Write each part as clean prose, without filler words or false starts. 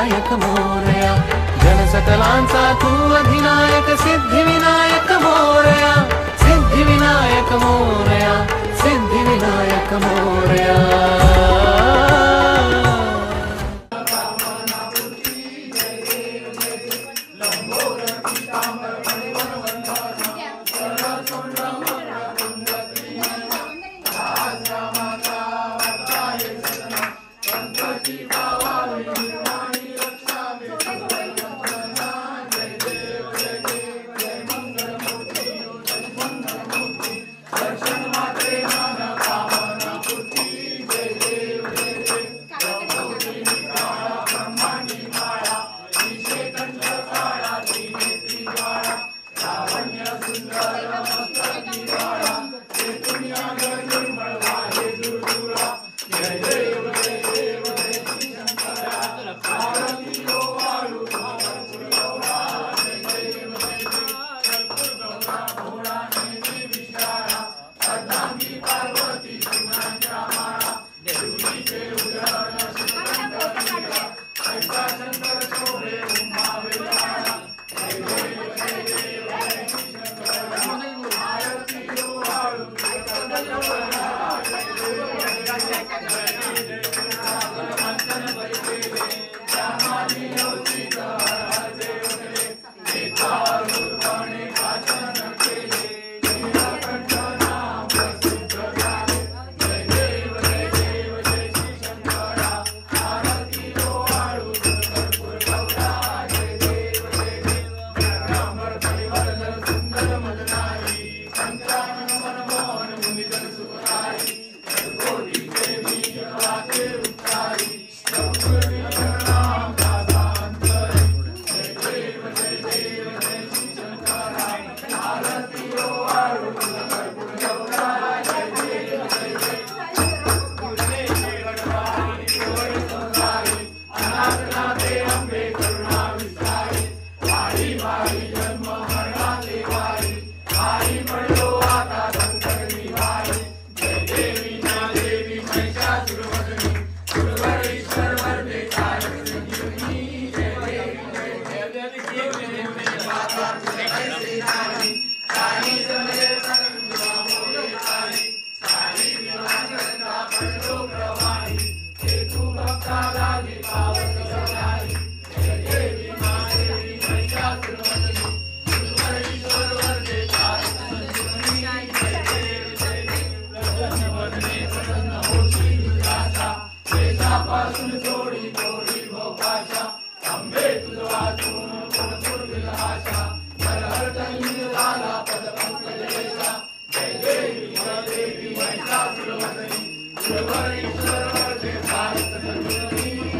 सिद्धिविनायक मोरया, जनसकलांचा तू अधिनायक Siddhivinayak Morya, Siddhivinayak Morya, Siddhivinayak Morya.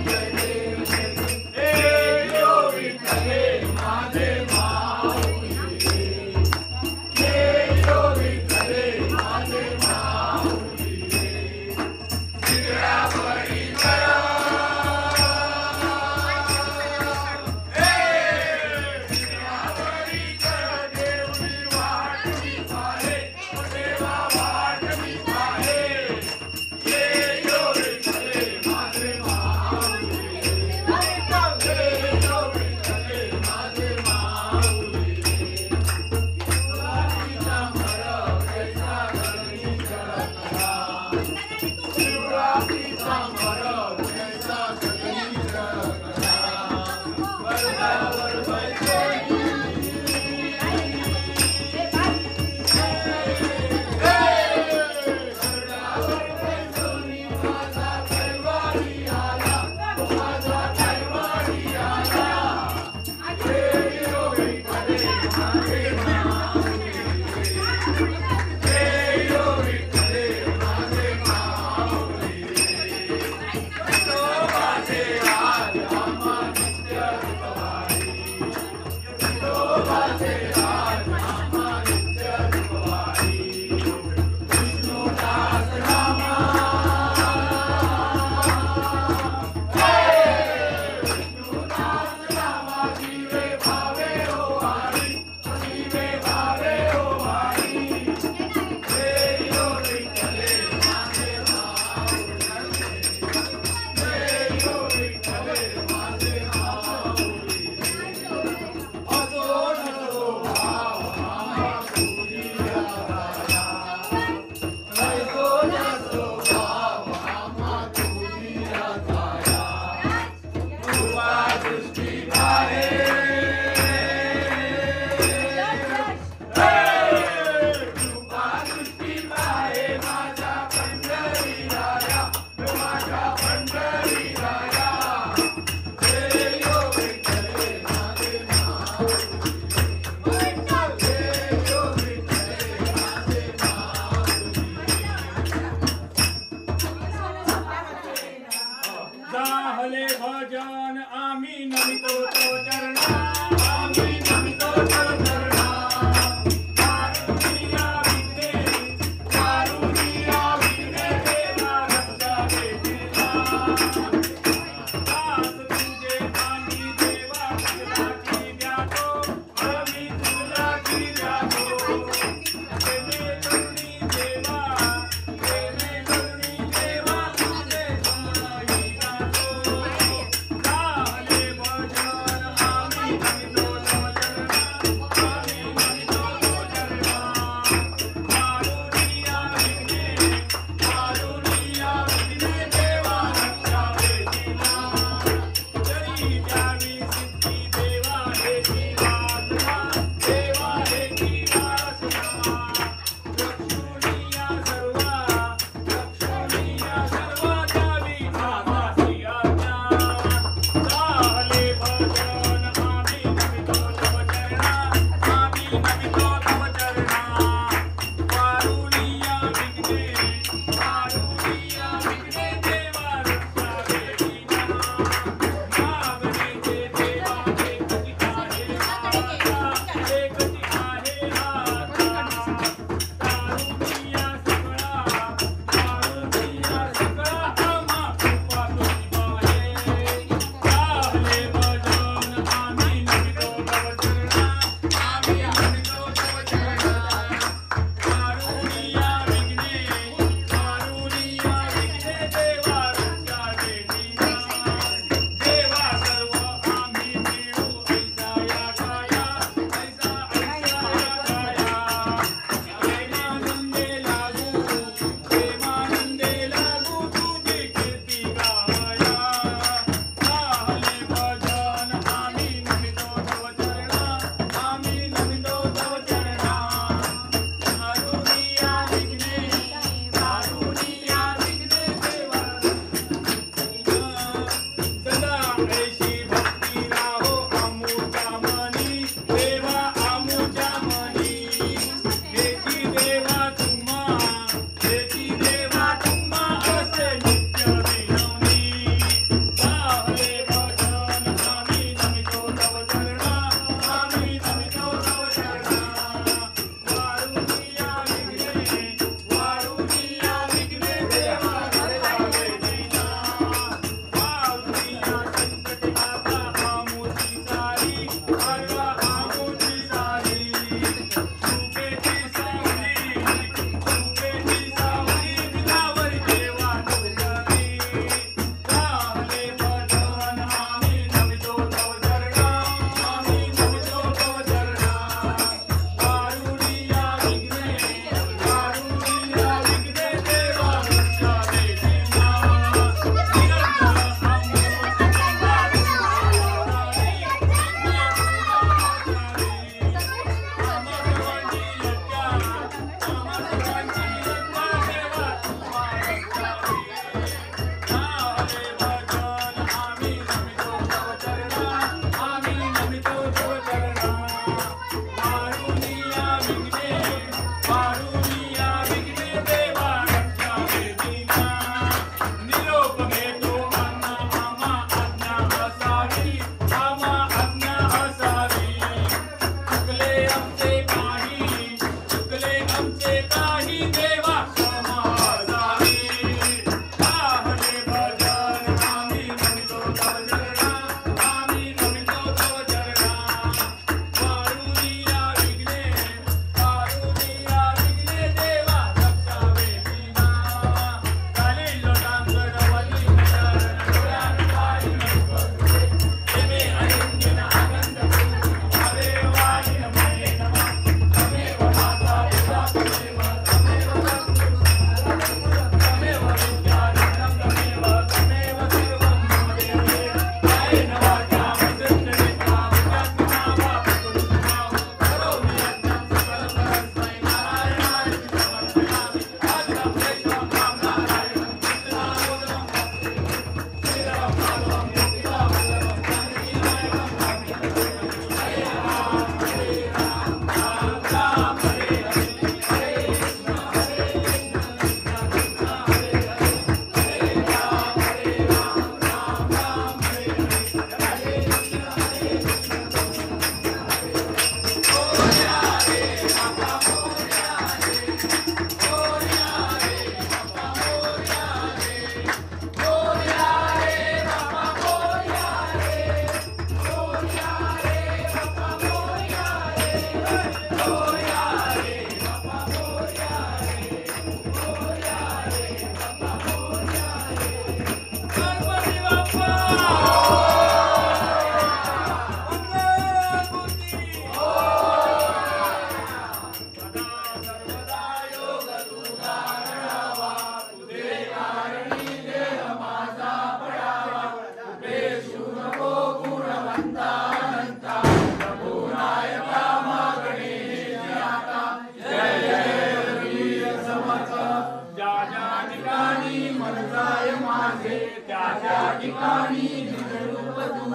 Jai भजन आम्ही नमितो तो चरणा आम्ही नमितो तो चरणा कारुणिया विघ्ने देवा रक्षा देवा दास तुझे आम्ही देवा तुझाची द्यातो आम्ही तुझाची द्यातो प्रेमे करुणी देवा प्रेमे करुणी देवा तुझे गुणही गातो झाले भजन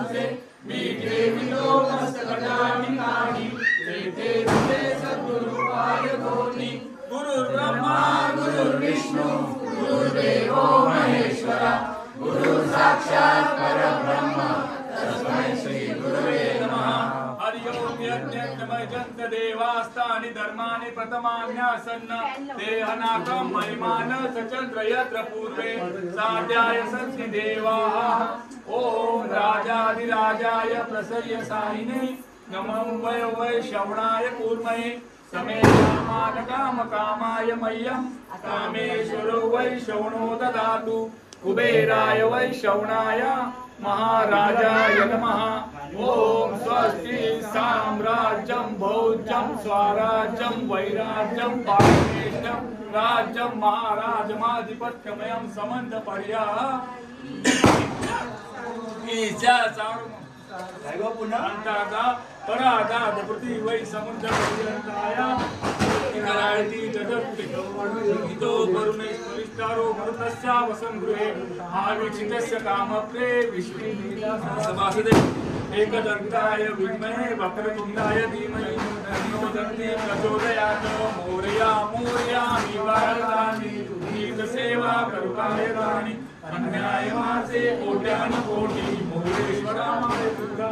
तुझे मी ठेवितो मस्तका ठिकाणी तेथे तुझे सद्गुरुपाय दोन्ही गुरुर्ब्रह्मा गुरुर्विष्णू गुरुर्देवो महेश्वरा गुरु साक्षात परब्रह्म तस्मै श्री गुरुवे नमः हरि ओम यज्ञमय जंत देवास्तानि धर्माणि प्रथमान्यासन्न देहनाकं महिमान सचंद्र यत्र पूर्वे साध्याय सन्ति देवाः ओम राजाधिराजाय प्रसर्य साहिने नमो वै श्रवणाय कूर्मये समेयामान काम कामाय मह्यं कामेश्वरो वै श्रवणो ददातु कुबेराय वै श्रवणाय महाराजाय नमः ओम स्वस्ति साम्राज्यं भौज्यं स्वराज्यं वैराज्यं पारमेष्ठं राज्यं महाराजमाधिपत्यमयं समन्तपर्या ईशा सार्वभौम पुनः पराधा पृथ्वी वै समुद्र पर्यंताया करायती जगत्तो करुणेश्वरिष्टारो मरुतस्या वसंगृहे आवीक्षितस्य कामप्रे विश्वेसभासदे एकदन्ताय विद्महे वक्रतुण्डाय धीमहि तन्नो दन्ति प्रचोदयात् मोरया मोरया निवारणानि नीतसेवा करुणायराणि अन्यायमासे कोट्यानि कोटि मोरेश्वरा माते दुर्गा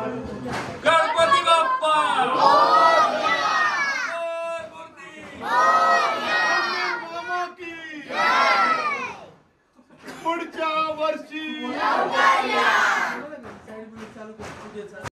गणपती बाप्पा पुढच्या वर्षी